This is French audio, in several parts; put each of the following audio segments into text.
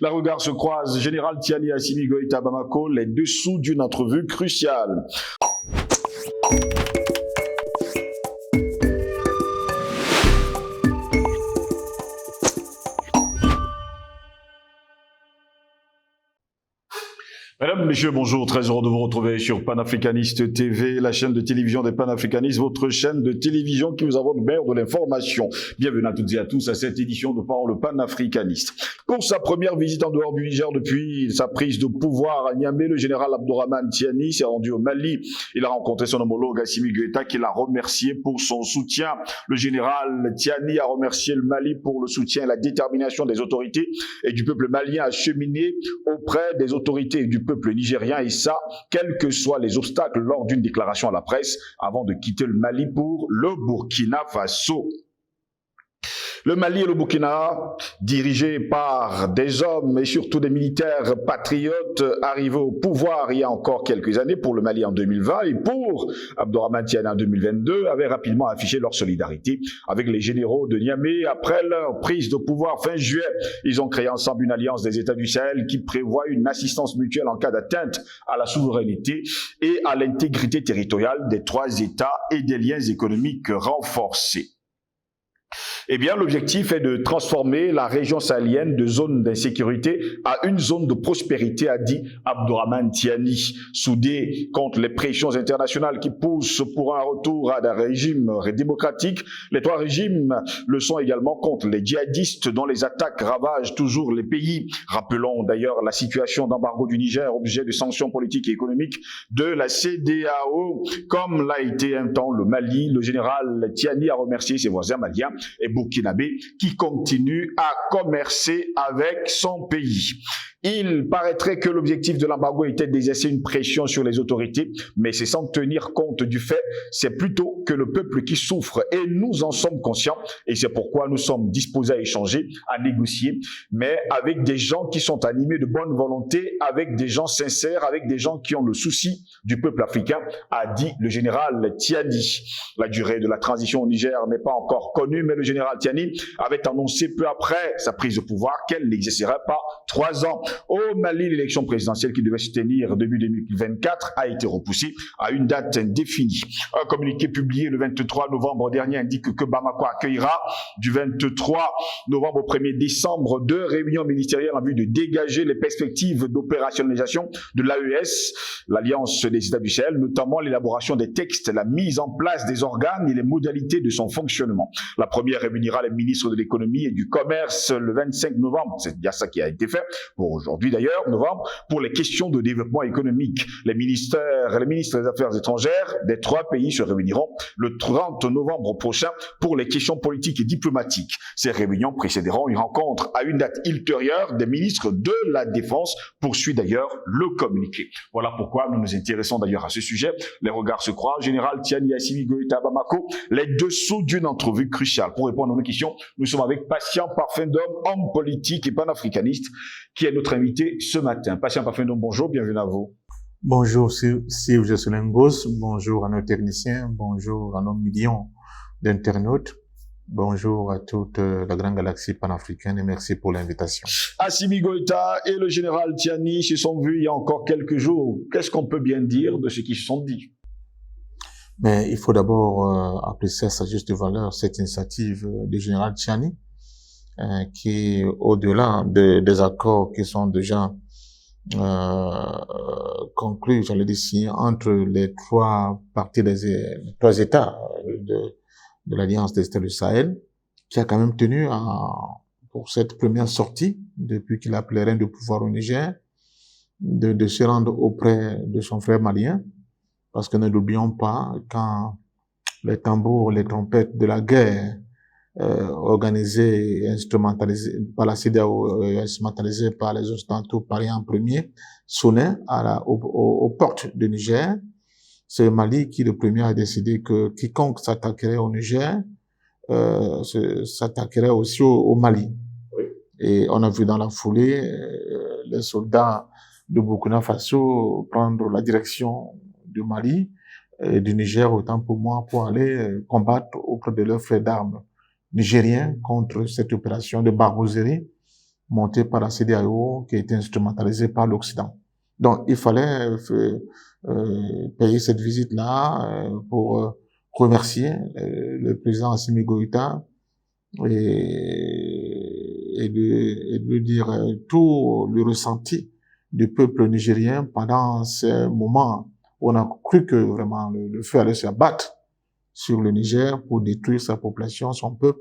La regard se croise. Général Tiani Assimi Goïta Bamako, les dessous d'une entrevue cruciale. Mesdames, Messieurs, bonjour, très heureux de vous retrouver sur Panafricaniste TV, la chaîne de télévision des panafricanistes, votre chaîne de télévision qui vous abonne vers de l'information. Bienvenue à toutes et à tous à cette édition de Parole panafricaniste. Pour sa première visite en dehors du Niger depuis sa prise de pouvoir à Niamey, le général Abdourahmane Tiani s'est rendu au Mali. Il a rencontré son homologue Assimi Goïta qui l'a remercié pour son soutien. Le général Tiani a remercié le Mali pour le soutien et la détermination des autorités et du peuple malien à cheminer auprès des autorités et du peuple nigérien, et ça, quels que soient les obstacles, lors d'une déclaration à la presse avant de quitter le Mali pour le Burkina Faso. Le Mali et le Burkina, dirigés par des hommes et surtout des militaires patriotes arrivés au pouvoir il y a encore quelques années, pour le Mali en 2020 et pour Abdourahmane Tiani en 2022, avaient rapidement affiché leur solidarité avec les généraux de Niamey. Après leur prise de pouvoir fin juillet, ils ont créé ensemble une alliance des États du Sahel qui prévoit une assistance mutuelle en cas d'atteinte à la souveraineté et à l'intégrité territoriale des trois États et des liens économiques renforcés. Eh bien, l'objectif est de transformer la région sahélienne de zone d'insécurité à une zone de prospérité, a dit Abdourahmane Tiani. Soudé contre les pressions internationales qui poussent pour un retour à un régime démocratique, les trois régimes le sont également contre les djihadistes dont les attaques ravagent toujours les pays. Rappelons d'ailleurs la situation d'embargo du Niger, objet de sanctions politiques et économiques de la CEDEAO, comme l'a été un temps le Mali. Le général Tiani a remercié ses voisins maliens et burkinabé qui continue à commercer avec son pays. Il paraîtrait que l'objectif de l'embargo était d'exercer une pression sur les autorités, mais c'est sans tenir compte du fait, c'est plutôt que le peuple qui souffre, et nous en sommes conscients, et c'est pourquoi nous sommes disposés à échanger, à négocier, mais avec des gens qui sont animés de bonne volonté, avec des gens sincères, avec des gens qui ont le souci du peuple africain, a dit le général Tiani. La durée de la transition au Niger n'est pas encore connue, mais le général Tiani avait annoncé peu après sa prise de pouvoir qu'elle n'exercerait pas 3 ans. Au Mali, l'élection présidentielle qui devait se tenir début 2024 a été repoussée à une date indéfinie. Un communiqué publié le 23 novembre dernier indique que Bamako accueillera du 23 novembre au 1er décembre 2 réunions ministérielles en vue de dégager les perspectives d'opérationnalisation de l'AES, l'Alliance des États du Sahel, notamment l'élaboration des textes, la mise en place des organes et les modalités de son fonctionnement. La première réunira les ministres de l'économie et du commerce le 25 novembre. C'est bien ça qui a été fait pour aujourd'hui d'ailleurs, novembre, pour les questions de développement économique. Les ministres des Affaires étrangères des 3 pays se réuniront le 30 novembre prochain pour les questions politiques et diplomatiques. Ces réunions précéderont une rencontre à une date ultérieure des ministres de la Défense, poursuit d'ailleurs le communiqué. Voilà pourquoi nous nous intéressons d'ailleurs à ce sujet. Les regards se croisent. Général Tiani Assimi Goïta Bamako, les dessous d'une entrevue cruciale. Pour répondre à nos questions, nous sommes avec Patient Parfum d'Homme, homme politique et panafricaniste, qui est notre invité ce matin. Patient Parfum d'Homme, bonjour, bienvenue à vous. Bonjour Steve Jesselengos, bonjour à nos techniciens, bonjour à nos millions d'internautes, bonjour à toute la grande galaxie panafricaine et merci pour l'invitation. Assimi Goïta et le général Tiani se sont vus il y a encore quelques jours. Qu'est-ce qu'on peut bien dire de ce qu'ils se sont dit? Mais il faut d'abord apprécier à sa juste valeur cette initiative du général Tiani, qui, au-delà des accords qui sont déjà conclus, j'allais dire, signés entre les 3 parties les 3 États de l'Alliance des États du Sahel, qui a quand même tenu pour cette première sortie, depuis qu'il a pris les rênes de pouvoir au Niger, de se rendre auprès de son frère malien, parce que ne l'oublions pas, quand les tambours, les trompettes de la guerre organisé et instrumentalisé par la CEDEAO, instrumentalisé par les Occidentaux, Paris en premier, sonnait aux portes du Niger. C'est le Mali qui, le premier, a décidé que quiconque s'attaquerait au Niger s'attaquerait aussi au Mali. Oui. Et on a vu dans la foulée les soldats de Burkina Faso prendre la direction du Mali et du Niger, autant pour moi, pour aller combattre auprès de leurs frères d'armes nigériens contre cette opération de barbarie montée par la CEDEAO qui a été instrumentalisée par l'Occident. Donc, il fallait payer cette visite-là pour remercier le président Assimi Goïta et de lui dire tout le ressenti du peuple nigérien pendant ces moments où on a cru que vraiment le feu allait se battre sur le Niger pour détruire sa population, son peuple,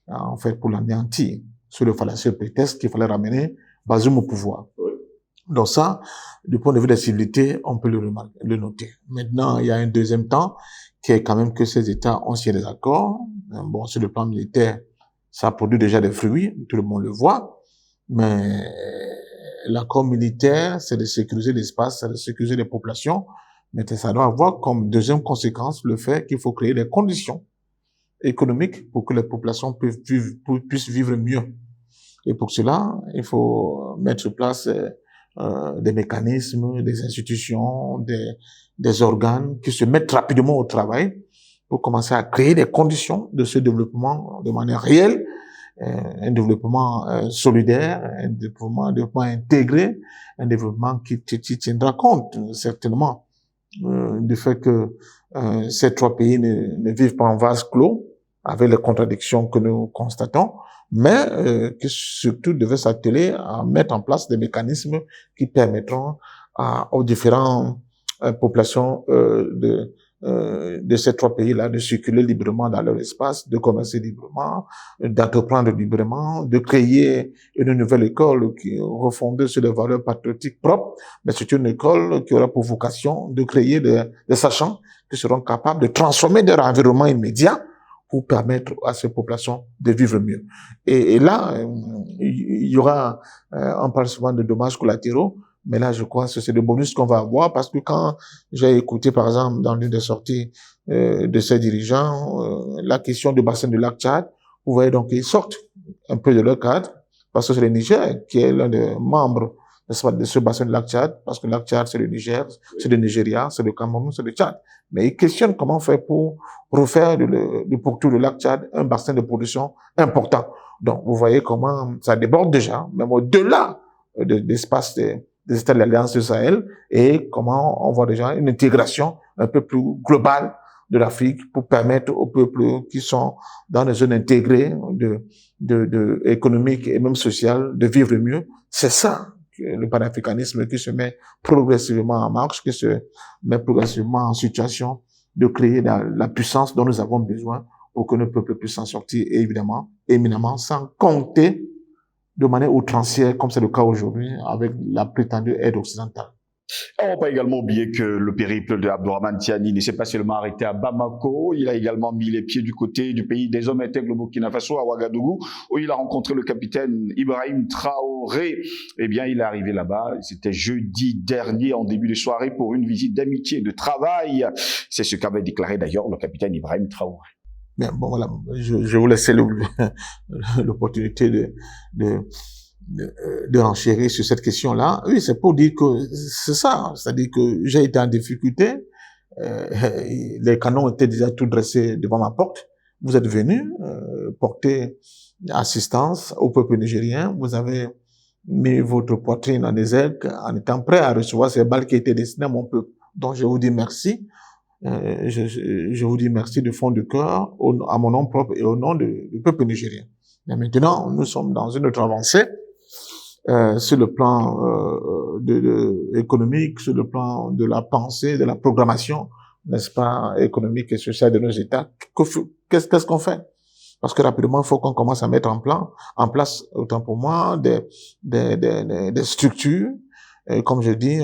en fait pour l'anéantir, sur le fallacieux prétexte qu'il fallait ramener Bazoum au pouvoir. Donc ça, du point de vue de la civilité, on peut le noter. Maintenant, il y a un deuxième temps qui est quand même que ces États ont signé des accords. Bon, sur le plan militaire, ça produit déjà des fruits, tout le monde le voit, mais l'accord militaire, c'est de sécuriser l'espace, c'est de sécuriser les populations, mais ça doit avoir comme deuxième conséquence le fait qu'il faut créer des conditions économiques pour que les populations puissent vivre mieux. Et pour cela, il faut mettre sur place des mécanismes, des institutions, des organes qui se mettent rapidement au travail pour commencer à créer des conditions de ce développement de manière réelle, un développement solidaire, un développement intégré, un développement qui tiendra compte certainement du fait que ces trois pays ne vivent pas en vase clos avec les contradictions que nous constatons, mais qui surtout devait s'atteler à mettre en place des mécanismes qui permettront aux différentes populations de ces trois pays-là de circuler librement dans leur espace, de commercer librement, d'entreprendre librement, de créer une nouvelle école qui est refondée sur des valeurs patriotiques propres, mais c'est une école qui aura pour vocation de créer des sachants qui seront capables de transformer leur environnement immédiat pour permettre à ces populations de vivre mieux. Et là, il y aura, on parle souvent de dommages collatéraux, mais là, je crois que c'est le bonus qu'on va avoir parce que quand j'ai écouté, par exemple, dans l'une des sorties de ces dirigeants, la question du bassin du lac Tchad, vous voyez donc ils sortent un peu de leur cadre parce que c'est le Niger qui est l'un des membres de ce bassin du lac Tchad, parce que le lac Tchad, c'est le Niger, c'est le Nigeria, c'est le Cameroun, c'est le Tchad. Mais ils questionnent comment faire pour refaire du pourtour du lac Tchad un bassin de production important. Donc, vous voyez comment ça déborde déjà, même au-delà d'espace des États de l'Alliance du Sahel, et comment on voit déjà une intégration un peu plus globale de l'Afrique pour permettre aux peuples qui sont dans des zones intégrées économiques et même sociales de vivre mieux. C'est ça, le panafricanisme qui se met progressivement en marche, qui se met progressivement en situation de créer la puissance dont nous avons besoin pour que nos peuples puissent s'en sortir, et évidemment, éminemment, sans compter de manière outrancière, comme c'est le cas aujourd'hui, avec la prétendue aide occidentale. On ne va pas également oublier que le périple de Abdourahmane Tiani ne s'est pas seulement arrêté à Bamako, il a également mis les pieds du côté du pays des hommes intègres, le Burkina Faso, à Ouagadougou, où il a rencontré le capitaine Ibrahim Traoré. Eh bien, il est arrivé là-bas, c'était jeudi dernier, en début de soirée, pour une visite d'amitié et de travail. C'est ce qu'avait déclaré d'ailleurs le capitaine Ibrahim Traoré. Bien, bon, voilà, je vous laisse l'opportunité de renchérir sur cette question-là. Oui, c'est pour dire que c'est ça, c'est-à-dire que j'ai été en difficulté, les canons étaient déjà tout dressés devant ma porte. Vous êtes venus porter assistance au peuple nigérien, vous avez mis votre poitrine en exergue en étant prêt à recevoir ces balles qui étaient destinées à mon peuple. Donc je vous dis merci. Je vous dis merci de fond du cœur à mon nom propre et au nom du peuple nigérien. Mais maintenant, nous sommes dans une autre avancée sur le plan économique, sur le plan de la pensée, de la programmation, n'est-ce pas, économique et sociale de nos États. Qu'est-ce qu'on fait? Parce que rapidement, il faut qu'on commence à mettre en place, autant pour moi, des structures, comme je dis,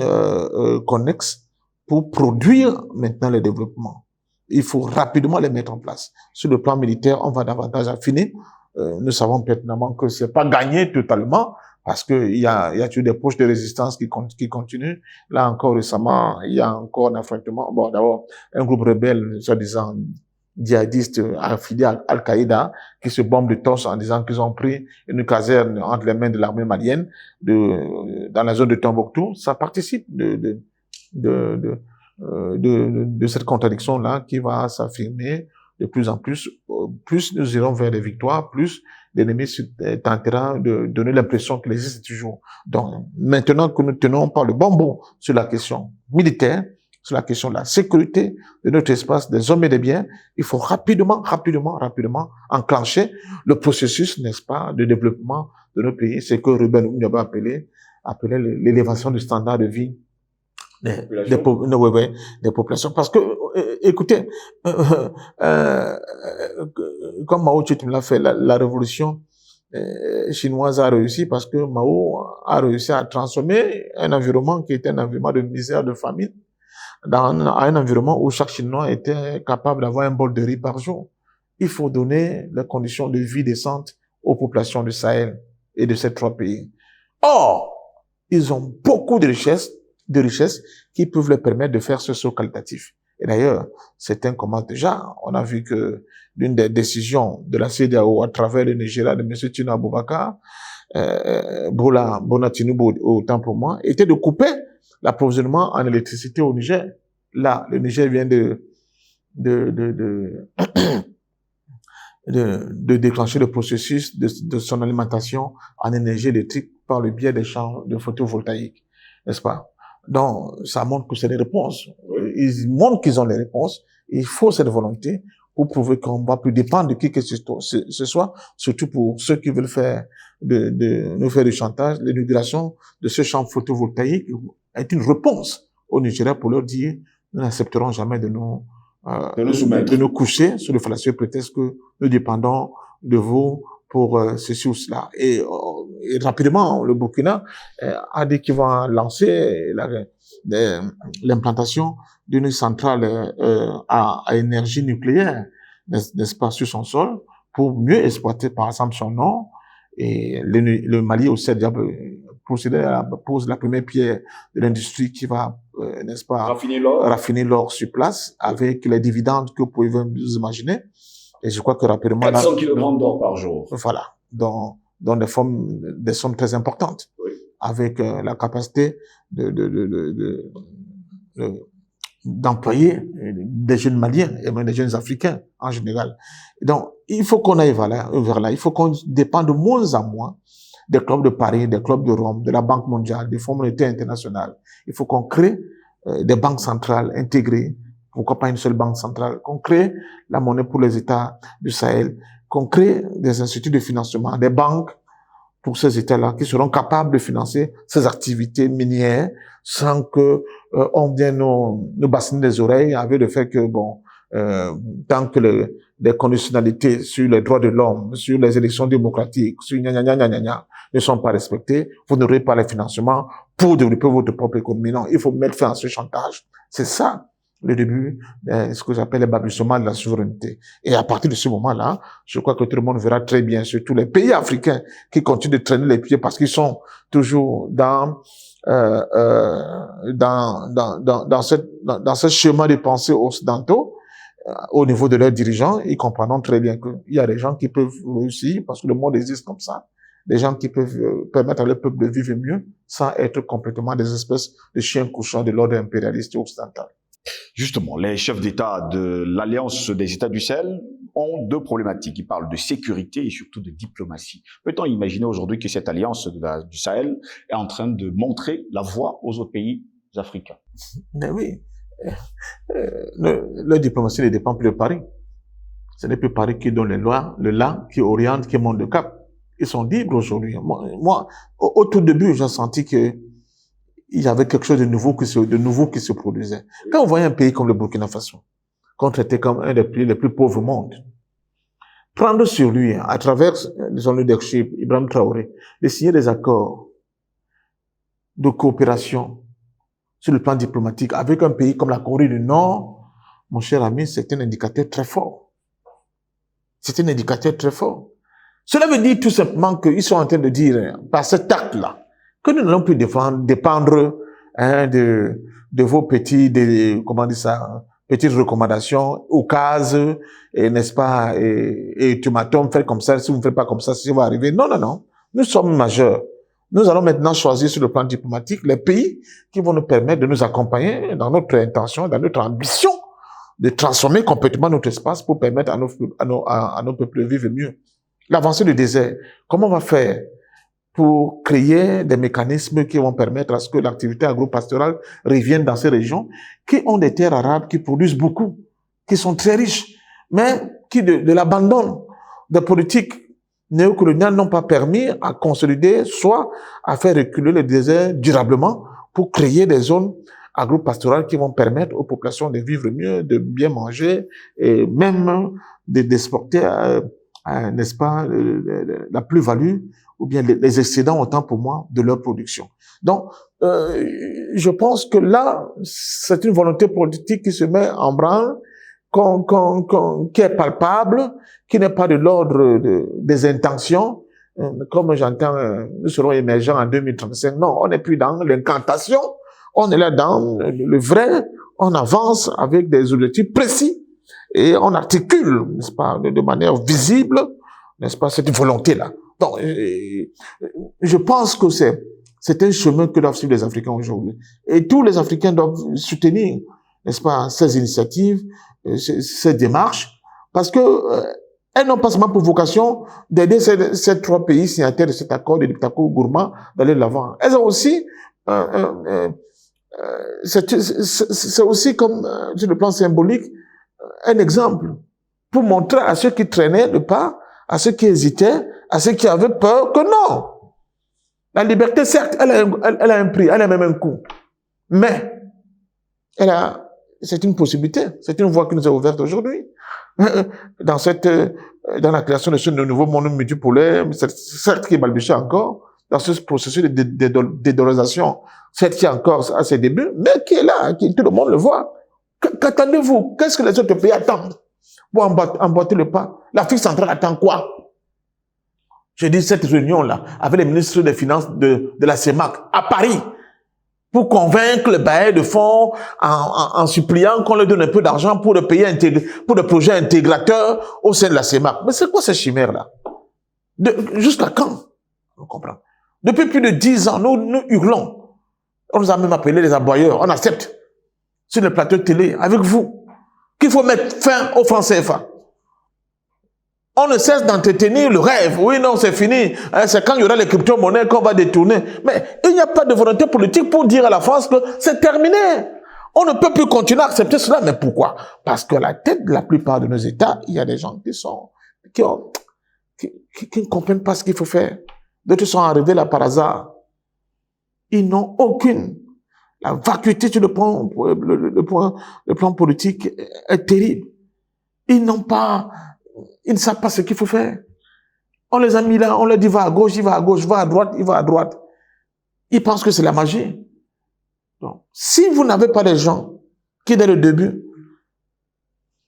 connexes, pour produire maintenant le développement. Il faut rapidement les mettre en place. Sur le plan militaire, on va davantage affiner. Nous savons pertinemment que c'est pas gagné totalement, parce que il y a toujours des poches de résistance qui continuent. Là encore récemment, il y a encore un affrontement. Bon, d'abord, un groupe rebelle, soi-disant djihadiste affilié à Al-Qaïda, qui se bombe de torse en disant qu'ils ont pris une caserne entre les mains de l'armée malienne dans la zone de Tombouctou. Ça participe de cette contradiction-là qui va s'affirmer de plus en plus, plus nous irons vers des victoires, plus l'ennemi tentera de donner l'impression qu'il existe toujours. Donc, maintenant que nous tenons par le bon bout sur la question militaire, sur la question de la sécurité de notre espace, des hommes et des biens, il faut rapidement enclencher le processus, n'est-ce pas, de développement de nos pays. C'est que Ruben Oum avait appelé l'élévation du standard de vie des populations. Parce que, écoutez, comme Mao Tse-tung l'a fait, la révolution chinoise a réussi parce que Mao a réussi à transformer un environnement qui était un environnement de misère, de famine, dans un environnement où chaque Chinois était capable d'avoir un bol de riz par jour. Il faut donner les conditions de vie décentes aux populations du Sahel et de ces 3 pays. Or, ils ont beaucoup de richesses qui peuvent leur permettre de faire ce saut qualitatif. Et d'ailleurs, certains commencent déjà. On a vu que l'une des décisions de la CEDEAO à travers le Nigeria de M. Tino Abubakar, Bola Tinubu autant pour moi, était de couper l'approvisionnement en électricité au Niger. Là, le Niger vient de déclencher le processus de son alimentation en énergie électrique par le biais des champs de photovoltaïque, n'est-ce pas? Donc, ça montre que c'est des réponses. Ils montrent qu'ils ont les réponses. Il faut cette volonté pour prouver qu'on va plus dépendre de qui que ce soit, surtout pour ceux qui veulent faire nous faire du chantage. L'inauguration de ce champ photovoltaïque est une réponse au Nigeria pour leur dire nous n'accepterons jamais de nous coucher sur le fallacieux prétexte que nous dépendons de vous pour ceci ou cela. Et rapidement, le Burkina a dit qu'il va lancer l'implantation d'une centrale à énergie nucléaire, n'est-ce pas, sur son sol, pour mieux exploiter, par exemple, son nord. Et le Mali aussi a déjà pose la première pierre de l'industrie qui va, n'est-ce pas, raffiner l'or sur place avec les dividendes que vous pouvez vous imaginer. Et je crois que rapidement... 400 kg d'or par jour. Voilà. Dans des sommes très importantes. Oui. Avec la capacité d'employer des jeunes Maliens et même des jeunes Africains en général. Donc, il faut qu'on aille vers là. Il faut qu'on dépende de moins en moins des clubs de Paris, des clubs de Rome, de la Banque mondiale, des Fonds monétaires internationaux. Il faut qu'on crée des banques centrales intégrées. Pourquoi pas une seule banque centrale? Qu'on crée la monnaie pour les États du Sahel, qu'on crée des instituts de financement, des banques pour ces États-là qui seront capables de financer ces activités minières sans que on vienne nous bassiner les oreilles avec le fait que tant que les conditionnalités sur les droits de l'homme, sur les élections démocratiques, sur ne sont pas respectées, vous n'aurez pas les financements pour développer votre propre économie. Non, il faut mettre fin à ce chantage. C'est ça le début, ce que j'appelle le balbutiement de la souveraineté. Et à partir de ce moment-là, je crois que tout le monde verra très bien, surtout les pays africains qui continuent de traîner les pieds parce qu'ils sont toujours dans ce chemin de pensée occidentaux, au niveau de leurs dirigeants. Ils comprendront très bien qu'il y a des gens qui peuvent réussir parce que le monde existe comme ça. Des gens qui peuvent permettre à leur peuple de vivre mieux sans être complètement des espèces de chiens couchants de l'ordre impérialiste occidental. Justement, les chefs d'État de l'Alliance des États du Sahel ont 2 problématiques. Ils parlent de sécurité et surtout de diplomatie. Peut-on imaginer aujourd'hui que cette alliance du Sahel est en train de montrer la voie aux autres pays africains? Mais oui. Leur diplomatie ne dépend plus de Paris. Ce n'est plus Paris qui donne les lois, le là, qui oriente, qui monte de cap. Ils sont libres aujourd'hui. Moi, au tout début, j'ai senti que il y avait quelque chose de nouveau qui se produisait. Quand on voyait un pays comme le Burkina Faso, qu'on traitait comme un des pays les plus pauvres au monde, prendre sur lui, à travers son leadership, Ibrahim Traoré, de signer des accords de coopération sur le plan diplomatique avec un pays comme la Corée du Nord, mon cher ami, c'est un indicateur très fort. C'est un indicateur très fort. Cela veut dire tout simplement qu'ils sont en train de dire, par cet acte-là, que nous n'allons plus dépendre de vos petites recommandations au cas, n'est-ce pas, et ultimatum, faites comme ça, si vous ne faites pas comme ça, ça va arriver. Non, non, non. Nous sommes majeurs. Nous allons maintenant choisir sur le plan diplomatique les pays qui vont nous permettre de nous accompagner dans notre intention, dans notre ambition de transformer complètement notre espace pour permettre à nos peuples de vivre mieux. L'avancée du désert, comment on va faire pour créer des mécanismes qui vont permettre à ce que l'activité agro-pastorale revienne dans ces régions qui ont des terres arables qui produisent beaucoup, qui sont très riches, mais qui de l'abandon des politiques néocoloniales n'ont pas permis à consolider, soit à faire reculer le désert durablement pour créer des zones agro-pastorales qui vont permettre aux populations de vivre mieux, de bien manger et même d'exporter, n'est-ce pas, la plus-value ou bien les excédents, autant pour moi, de leur production. Donc, je pense que là, c'est une volonté politique qui se met en branle, qui est palpable, qui n'est pas de l'ordre des intentions. Comme j'entends, nous serons émergents en 2035. Non, on n'est plus dans l'incantation, on est là dans le vrai, on avance avec des objectifs précis et on articule, n'est-ce pas, de manière visible, n'est-ce pas, cette volonté-là. Donc, je pense que c'est un chemin que doivent suivre les Africains aujourd'hui. Et tous les Africains doivent soutenir, n'est-ce pas, ces initiatives, ces démarches, parce que elles n'ont pas seulement pour vocation d'aider ces 3 pays signataires de cet accord de Liptako-Gourma d'aller de l'avant. Elles ont aussi, c'est aussi comme, sur le plan symbolique, un exemple pour montrer à ceux qui traînaient le pas, à ceux qui hésitaient, à ceux qui avaient peur que non. La liberté, certes, elle a un prix, elle a même un coût. Mais, c'est une possibilité, c'est une voie qui nous est ouverte aujourd'hui. Dans la création de ce nouveau monde multipolaire, certes qui est balbutié encore, dans ce processus de dédollarisation, certes qui est encore à ses débuts, mais qui est là, tout le monde le voit. Qu'attendez-vous? Qu'est-ce que les autres pays attendent pour emboîter le pas? L'Afrique centrale attend quoi? Je dis cette réunion-là, avec les ministres des Finances de la CEMAC, à Paris, pour convaincre les bailleurs de fonds en suppliant qu'on leur donne un peu d'argent pour le pays pour des projets intégrateurs au sein de la CEMAC. Mais c'est quoi ces chimères-là? Jusqu'à quand? On comprend. Depuis plus de 10 ans, nous hurlons. On nous a même appelés les aboyeurs. On accepte. Sur le plateau de télé, avec vous, qu'il faut mettre fin au franc CFA. On ne cesse d'entretenir le rêve. Oui, non, c'est fini. C'est quand il y aura les crypto-monnaies qu'on va détourner. Mais il n'y a pas de volonté politique pour dire à la France que c'est terminé. On ne peut plus continuer à accepter cela. Mais pourquoi? Parce qu'à la tête de la plupart de nos États, il y a des gens qui ne comprennent pas ce qu'il faut faire. D'autres sont arrivés là par hasard. Ils n'ont aucune. La vacuité sur le plan politique est terrible. Ils ne savent pas ce qu'il faut faire. On les a mis là, on leur dit va à gauche, il va à gauche, va à droite, il va à droite. Ils pensent que c'est la magie. Donc, si vous n'avez pas des gens qui, dès le début,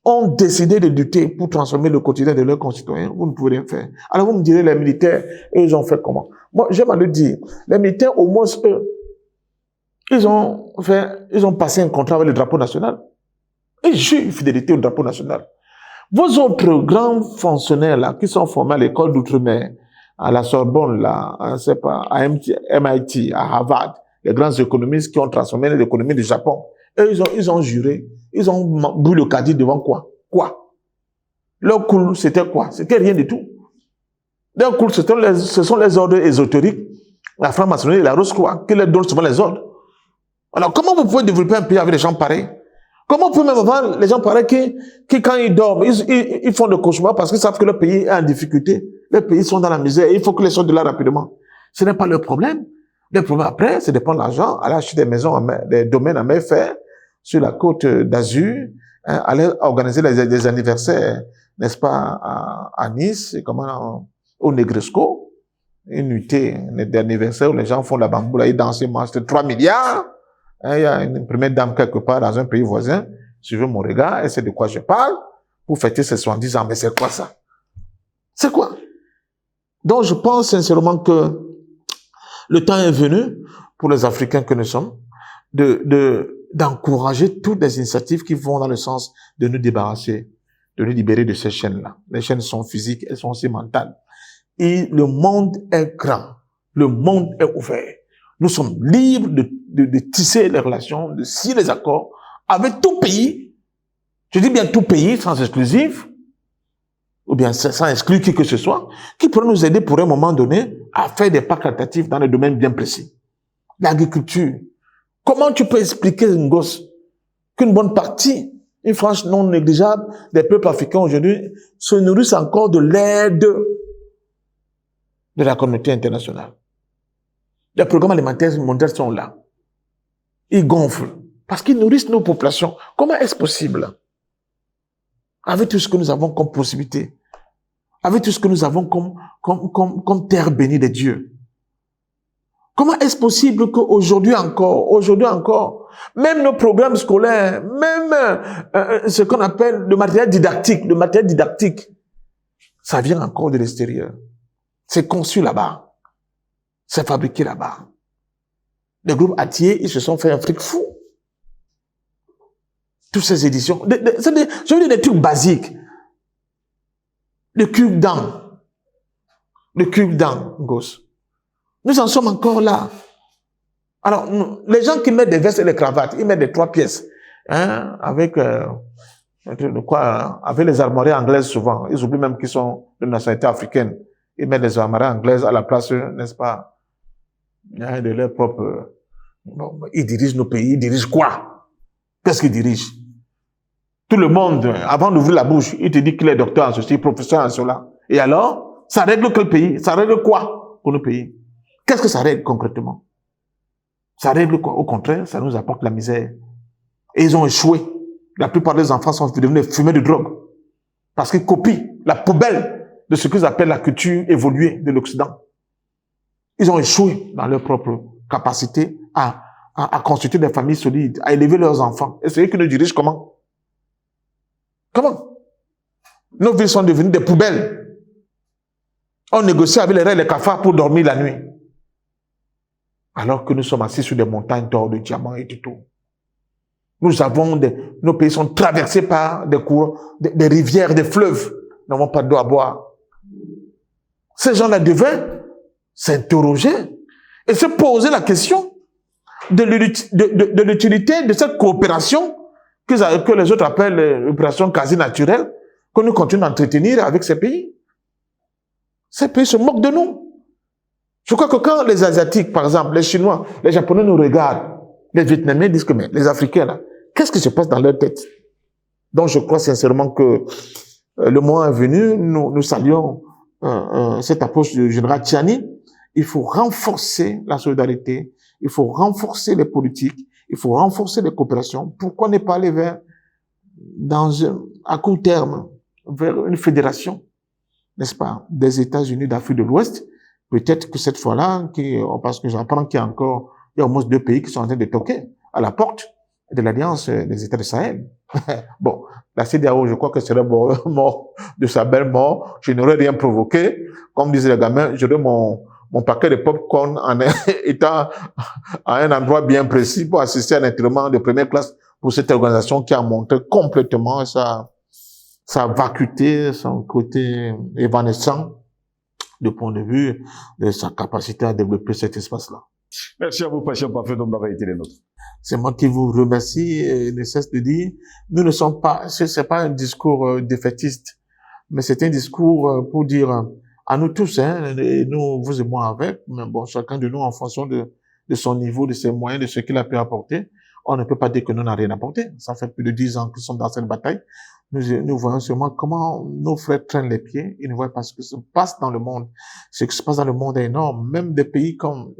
ont décidé de lutter pour transformer le quotidien de leurs concitoyens, vous ne pouvez rien faire. Alors vous me direz, les militaires, eux, ils ont fait comment? Moi, j'aime à le dire. Les militaires, au moins, eux, ils ont passé un contrat avec le drapeau national. Ils jurent fidélité au drapeau national. Vos autres grands fonctionnaires là, qui sont formés à l'école d'outre-mer, à la Sorbonne, là, à MIT, à Harvard, les grands économistes qui ont transformé l'économie du Japon, eux, ils ont juré, ils ont bu le caddie devant quoi? Quoi? Leur cool, c'était quoi? C'était rien du tout. Leur cool, ce sont les ordres ésotériques, la franc-maçonnerie et la Rose-Croix, qui leur donnent souvent les ordres. Alors, comment vous pouvez développer un pays avec des gens pareils? Comment vous pouvez même avoir les gens pareils qui quand ils dorment, ils font des cauchemars parce qu'ils savent que le pays est en difficulté. Les pays sont dans la misère et il faut qu'ils sortent de là rapidement. Ce n'est pas leur problème. Le problème après, c'est de prendre l'argent, aller acheter des maisons, des domaines à mer faire sur la côte d'Azur, aller organiser des anniversaires, n'est-ce pas, à Nice, au Negresco, une nuitée d'anniversaire où les gens font la bamboula, ils dansent, ils mangent 3 milliards. Il y a une première dame quelque part dans un pays voisin, suivez mon regard, elle sait de quoi je parle, pour fêter ses 70 ans. Mais c'est quoi ça? C'est quoi? Donc je pense sincèrement que le temps est venu, pour les Africains que nous sommes, d'encourager toutes les initiatives qui vont dans le sens de nous débarrasser, de nous libérer de ces chaînes-là. Les chaînes sont physiques, elles sont aussi mentales. Et le monde est grand. Le monde est ouvert. Nous sommes libres de tisser les relations, de scier les accords avec tout pays Je dis bien tout pays, sans exclusif, ou bien sans exclure qui que ce soit, qui pourrait nous aider pour un moment donné à faire des pas caritatifs dans des domaines bien précis. L'agriculture. Comment tu peux expliquer à une gosse qu'une bonne partie, une frange non négligeable des peuples africains aujourd'hui se nourrissent encore de l'aide de la communauté internationale? Les programmes alimentaires mondiaux sont là. Ils gonflent parce qu'ils nourrissent nos populations. Comment est-ce possible? Avec tout ce que nous avons comme possibilité, avec tout ce que nous avons comme terre bénie de Dieu. Comment est-ce possible qu'aujourd'hui encore, même nos programmes scolaires, même ce qu'on appelle le matériel didactique, ça vient encore de l'extérieur. C'est conçu là-bas. C'est fabriqué là-bas. Les groupes Atier, ils se sont fait un fric fou. Toutes ces éditions. Je veux dire des trucs basiques. Le cube-dent, gosse. Nous en sommes encore là. Alors, les gens qui mettent des vestes et des cravates, ils mettent des 3 pièces, hein, avec avec les armoiries anglaises souvent. Ils oublient même qu'ils sont de nationalité africaine. Ils mettent des armoiries anglaises à la place, n'est-ce pas, de leur propre. Bon, ils dirigent nos pays. Ils dirigent quoi? Qu'est-ce qu'ils dirigent? Tout le monde, avant d'ouvrir la bouche, il te dit qu'il est docteur en ceci, professeur en cela. Et alors, ça règle quel pays? Ça règle quoi pour nos pays? Qu'est-ce que ça règle concrètement? Ça règle quoi? Au contraire, ça nous apporte la misère. Et ils ont échoué. La plupart des enfants sont devenus fumeurs de drogue. Parce qu'ils copient la poubelle de ce qu'ils appellent la culture évoluée de l'Occident. Ils ont échoué dans leur propre capacité à constituer des familles solides, à élever leurs enfants. Et c'est eux qui nous dirigent comment? Comment? Nos villes sont devenues des poubelles. On négocie avec les rats et les cafards pour dormir la nuit. Alors que nous sommes assis sur des montagnes d'or, de diamants et de tout. Nos pays sont traversés par des cours, des rivières, des fleuves. Nous n'avons pas d'eau à boire. Ces gens-là devaient s'interroger et se poser la question de l'utilité de cette coopération que les autres appellent l'opération quasi naturelle, que nous continuons d'entretenir avec ces pays. Ces pays se moquent de nous. Je crois que quand les Asiatiques, par exemple, les Chinois, les Japonais nous regardent, les Vietnamiens disent que mais les Africains, là, qu'est-ce qui se passe dans leur tête? Donc je crois sincèrement que le moment est venu, nous saluons cette approche du général Tchiani. Il faut renforcer la solidarité, il faut renforcer les politiques, il faut renforcer les coopérations. Pourquoi ne pas aller à court terme, vers une fédération, n'est-ce pas, des États-Unis d'Afrique de l'Ouest? Peut-être que cette fois-là, parce que j'apprends qu'il y a au moins 2 pays qui sont en train de toquer à la porte de l'Alliance des États du Sahel. Bon, la CEDEAO, je crois que serait mort de sa belle mort. Je n'aurais rien provoqué. Comme disaient les gamins, j'aurais mon paquet de popcorn en étant à un endroit bien précis pour assister à un entraînement de première classe pour cette organisation qui a montré complètement sa vacuité, son côté évanescent du point de vue de sa capacité à développer cet espace-là. Merci à vous, patient parfait, d'avoir été les nôtres. C'est moi qui vous remercie et ne cesse de dire, nous ne sommes pas, c'est pas un discours défaitiste, mais c'est un discours pour dire à nous tous, hein, et nous, vous et moi avec, mais bon, chacun de nous en fonction de son niveau, de ses moyens, de ce qu'il a pu apporter, on ne peut pas dire que nous n'avons rien apporté. Ça fait plus de 10 ans que nous sommes dans cette bataille. Nous voyons seulement comment nos frères traînent les pieds. Ils ne voient pas ce qui se passe dans le monde. Ce qui se passe dans le monde est énorme. Même des pays comme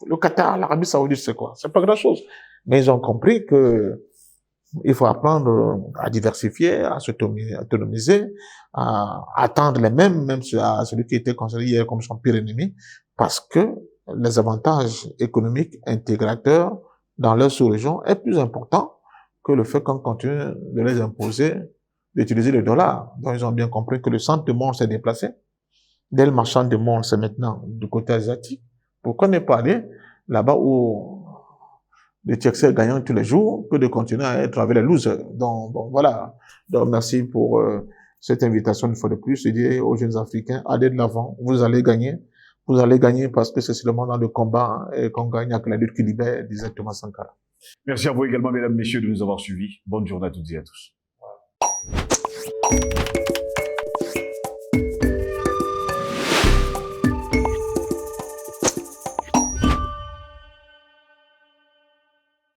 le Qatar, l'Arabie Saoudite, c'est quoi? C'est pas grand chose. Mais ils ont compris que il faut apprendre à diversifier, à s'autonomiser, à attendre les mêmes à celui qui était considéré hier comme son pire ennemi, parce que les avantages économiques intégrateurs dans leur sous-région est plus important que le fait qu'on continue de les imposer d'utiliser le dollar. Donc, ils ont bien compris que le centre du monde s'est déplacé. Dès le marchand du monde, c'est maintenant du côté asiatique. Pourquoi ne pas aller là-bas où les Tchèques gagnent tous les jours que de continuer à être avec les losers? Donc, bon, voilà. Donc, merci pour cette invitation une fois de plus. Je dis aux jeunes Africains, allez de l'avant, vous allez gagner. Vous allez gagner parce que c'est seulement dans le combat qu'on gagne avec la lutte qui libère, disait Thomas Sankara. Merci à vous également, mesdames, messieurs, de nous avoir suivis. Bonne journée à toutes et à tous. revoir.